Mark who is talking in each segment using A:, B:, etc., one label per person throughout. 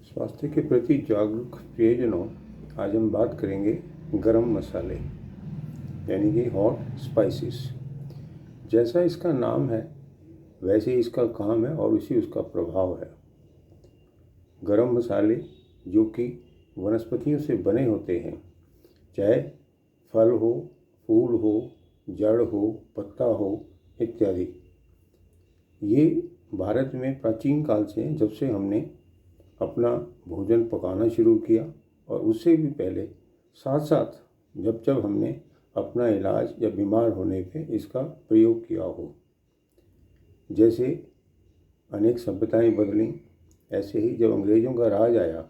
A: स्वास्थ्य के प्रति जागरूक प्रियजनों, आज हम बात करेंगे गरम मसाले यानी कि हॉट स्पाइसेस। जैसा इसका नाम है वैसे ही इसका काम है और उसी उसका प्रभाव है। गरम मसाले जो कि वनस्पतियों से बने होते हैं, चाहे फल हो, फूल हो, जड़ हो, पत्ता हो इत्यादि, ये भारत में प्राचीन काल से जब से हमने अपना भोजन पकाना शुरू किया और उससे भी पहले साथ साथ जब जब हमने अपना इलाज या बीमार होने पे इसका प्रयोग किया हो। जैसे अनेक सभ्यताएं बदलीं, ऐसे ही जब अंग्रेज़ों का राज आया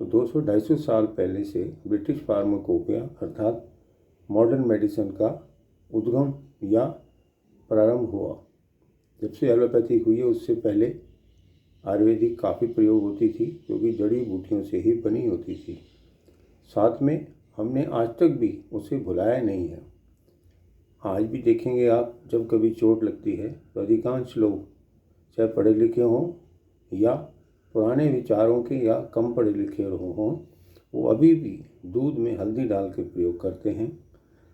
A: तो 200-250 साल पहले से ब्रिटिश फार्माकोपिया अर्थात मॉडर्न मेडिसिन का उद्गम या प्रारंभ हुआ। जब से एलोपैथी हुई है उससे पहले आयुर्वेदिक काफ़ी प्रयोग होती थी, क्योंकि जड़ी बूटियों से ही बनी होती थी। साथ में हमने आज तक भी उसे भुलाया नहीं है। आज भी देखेंगे आप, जब कभी चोट लगती है तो अधिकांश लोग, चाहे पढ़े लिखे हों या पुराने विचारों के या कम पढ़े लिखे हों, वो अभी भी दूध में हल्दी डाल के प्रयोग करते हैं।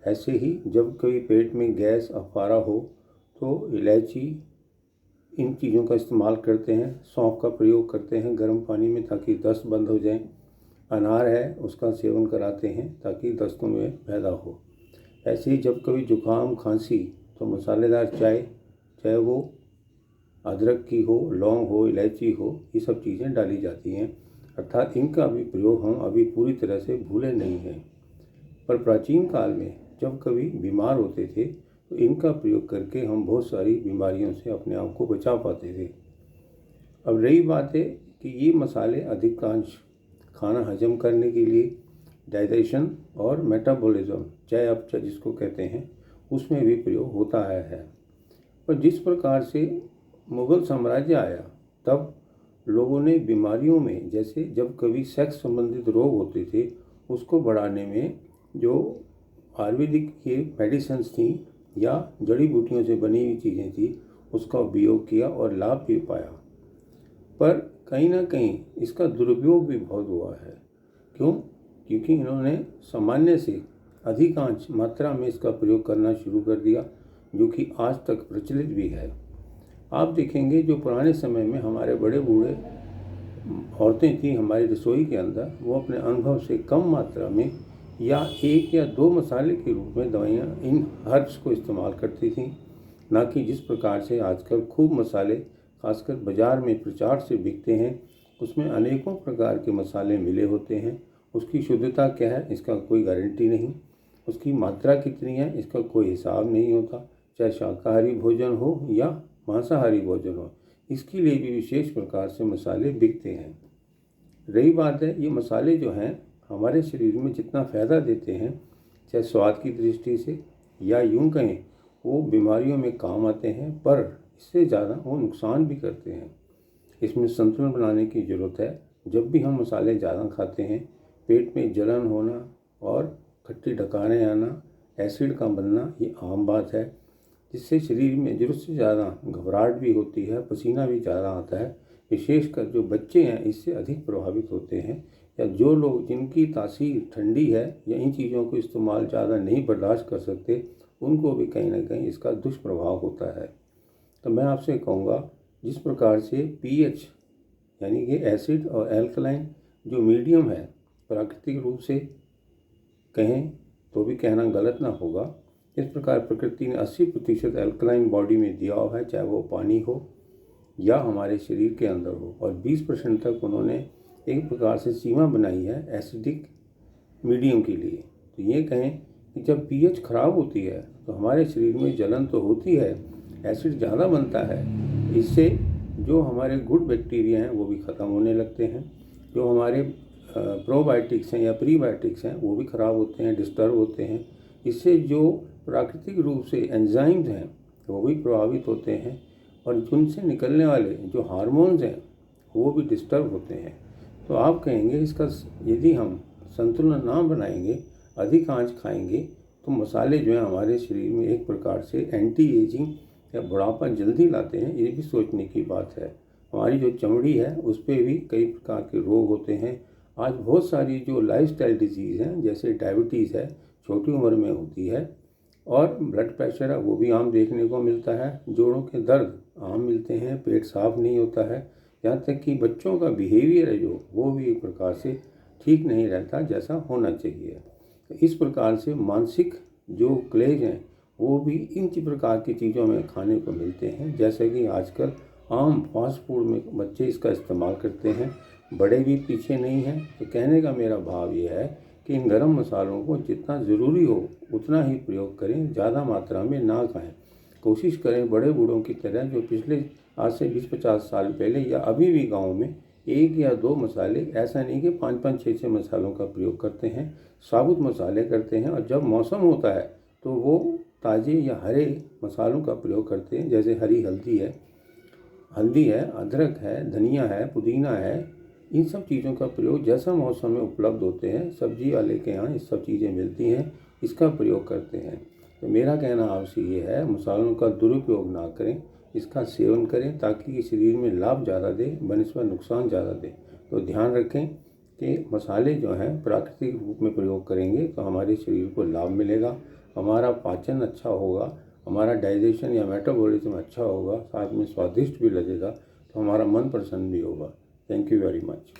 A: ऐसे ही जब कभी पेट में गैस अफारा हो तो इलायची, इन चीज़ों का इस्तेमाल करते हैं। सौंफ का प्रयोग करते हैं गर्म पानी में ताकि दस्त बंद हो जाए। अनार है उसका सेवन कराते हैं ताकि दस्तों में पैदा हो। ऐसे ही जब कभी जुकाम खांसी तो मसालेदार चाय, चाहे वो अदरक की हो, लौंग हो, इलायची हो, ये सब चीज़ें डाली जाती हैं। अर्थात इनका भी प्रयोग हम अभी पूरी तरह से भूले नहीं हैं। पर प्राचीन काल में जब कभी बीमार होते थे तो इनका प्रयोग करके हम बहुत सारी बीमारियों से अपने आप को बचा पाते थे। अब रही बात है कि ये मसाले अधिकांश खाना हजम करने के लिए, डाइजेशन और मेटाबॉलिज्म, चाहे आप जिसको कहते हैं, उसमें भी प्रयोग होता है। पर जिस प्रकार से मुग़ल साम्राज्य आया तब लोगों ने बीमारियों में, जैसे जब कभी सेक्स संबंधित रोग होते थे, उसको बढ़ाने में जो आयुर्वेदिक ये मेडिसिन्स थी या जड़ी बूटियों से बनी हुई चीज़ें थी, उसका उपयोग किया और लाभ भी पाया। पर कहीं ना कहीं इसका दुरुपयोग भी बहुत हुआ है। क्यों? क्योंकि इन्होंने सामान्य से अधिकांश मात्रा में इसका प्रयोग करना शुरू कर दिया, जो कि आज तक प्रचलित भी है। आप देखेंगे जो पुराने समय में हमारे बड़े बूढ़े औरतें थीं हमारी रसोई के अंदर, वो अपने अनुभव से कम मात्रा में या 1 या 2 मसाले के रूप में दवाइयाँ, इन हर्ब्स को इस्तेमाल करती थीं, ना कि जिस प्रकार से आजकल खूब मसाले खासकर बाज़ार में प्रचार से बिकते हैं। उसमें अनेकों प्रकार के मसाले मिले होते हैं। उसकी शुद्धता क्या है इसका कोई गारंटी नहीं, उसकी मात्रा कितनी है इसका कोई हिसाब नहीं होता, चाहे शाकाहारी भोजन हो या मांसाहारी भोजन हो, इसके लिए भी विशेष प्रकार से मसाले बिकते हैं। रही बात है, ये मसाले जो हैं हमारे शरीर में जितना फ़ायदा देते हैं, चाहे स्वाद की दृष्टि से या यूं कहें वो बीमारियों में काम आते हैं, पर इससे ज़्यादा वो नुकसान भी करते हैं। इसमें संतुलन बनाने की ज़रूरत है। जब भी हम मसाले ज़्यादा खाते हैं, पेट में जलन होना और खट्टी डकारें आना, एसिड का बनना, ये आम बात है, जिससे शरीर में ज़रूरत से ज़्यादा घबराहट भी होती है, पसीना भी ज़्यादा आता है। विशेषकर जो बच्चे हैं इससे अधिक प्रभावित होते हैं, या जो लोग जिनकी तासीर ठंडी है या इन चीज़ों को इस्तेमाल ज़्यादा नहीं बर्दाश्त कर सकते, उनको भी कहीं ना कहीं इसका दुष्प्रभाव होता है। तो मैं आपसे कहूँगा, जिस प्रकार से पीएच यानी कि एसिड और एल्कलाइन जो मीडियम है, प्राकृतिक रूप से कहें तो भी कहना गलत ना होगा, इस प्रकार प्रकृति ने 80% एल्कलाइन बॉडी में दिया हुआ है, चाहे वो पानी हो या हमारे शरीर के अंदर हो, और 20% तक उन्होंने एक प्रकार से सीमा बनाई है एसिडिक मीडियम के लिए। तो ये कहें कि जब पीएच खराब होती है तो हमारे शरीर में जलन तो होती है, एसिड ज़्यादा बनता है, इससे जो हमारे गुड बैक्टीरिया हैं वो भी ख़त्म होने लगते हैं, जो हमारे प्रोबायोटिक्स हैं या प्रीबायोटिक्स हैं वो भी ख़राब होते हैं, डिस्टर्ब होते हैं। इससे जो प्राकृतिक रूप से एंजाइम्स हैं वो भी प्रभावित होते हैं, और उनसे निकलने वाले जो हार्मोन्स हैं वो भी डिस्टर्ब होते हैं। तो आप कहेंगे इसका यदि हम संतुलन ना बनाएंगे, अधिकांश खाएंगे, तो मसाले जो हैं हमारे शरीर में एक प्रकार से एंटी एजिंग या बुढ़ापा जल्दी लाते हैं, ये भी सोचने की बात है। हमारी जो चमड़ी है उस पर भी कई प्रकार के रोग होते हैं। आज बहुत सारी जो लाइफस्टाइल डिजीज़ हैं, जैसे डायबिटीज़ है, छोटी उम्र में होती है, और ब्लड प्रेशर है वो भी आम देखने को मिलता है। जोड़ों के दर्द आम मिलते हैं, पेट साफ नहीं होता है, यहाँ तक कि बच्चों का बिहेवियर है जो वो भी एक प्रकार से ठीक नहीं रहता जैसा होना चाहिए। इस प्रकार से मानसिक जो क्लेश हैं वो भी इन प्रकार की चीज़ों में खाने को मिलते हैं, जैसे कि आजकल आम फास्ट फूड में बच्चे इसका इस्तेमाल करते हैं, बड़े भी पीछे नहीं हैं। तो कहने का मेरा भाव ये है कि इन गरम मसालों को जितना ज़रूरी हो उतना ही प्रयोग करें, ज़्यादा मात्रा में ना खाएं। कोशिश करें बड़े बूढ़ों की तरह, जो पिछले आज से 20-50 साल पहले या अभी भी गाँव में 1 या 2 मसाले, ऐसा नहीं कि 5-5, 6-6 मसालों का प्रयोग करते हैं, साबुत मसाले करते हैं। और जब मौसम होता है तो वो ताज़े या हरे मसालों का प्रयोग करते हैं, जैसे हरी हल्दी है, अदरक है, धनिया है, पुदीना है। इन सब चीज़ों का प्रयोग जैसा मौसम में उपलब्ध होते हैं, सब्जी वाले के यहाँ ये सब चीज़ें मिलती हैं, इसका प्रयोग करते हैं। तो मेरा कहना आपसे ये है, मसालों का दुरुपयोग ना करें, इसका सेवन करें, ताकि शरीर में लाभ ज़्यादा दे बनिस्बत नुकसान ज़्यादा दे। तो ध्यान रखें कि मसाले जो हैं प्राकृतिक रूप में प्रयोग करेंगे तो हमारे शरीर को लाभ मिलेगा, हमारा पाचन अच्छा होगा, हमारा डाइजेशन या मेटाबॉलिज्म अच्छा होगा, साथ में स्वादिष्ट भी लगेगा, तो हमारा मन प्रसन्न भी होगा। Thank you very much.